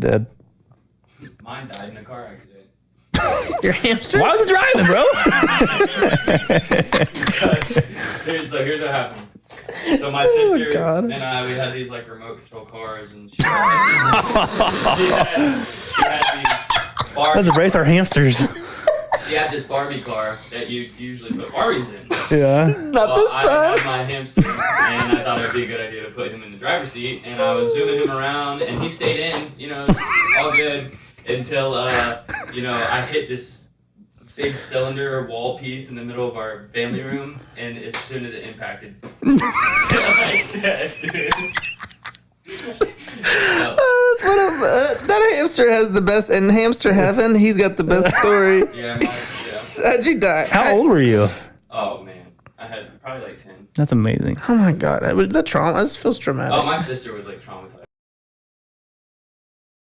dead. Mine died in a car accident. Your hamster? Why was it driving, bro? Here's what happened. So my sister God. and I, we had these like remote control cars, and she had these Barbie. Let's embrace our hamsters. She had this Barbie car that you usually put Barbies in. Yeah. Not this I time. had my hamster, and I thought it'd be a good idea to put him in the driver's seat, and I was zooming him around, and he stayed in, all good, until, I hit this big cylinder wall piece in the middle of our family room, and as soon as it impacted, That hamster has the best. In hamster heaven, he's got the best story. Yeah. How'd you die? How old were you? Oh, man. I had probably like 10. That's amazing. Oh my god, that trauma. This feels traumatic. Oh, my sister was like traumatized.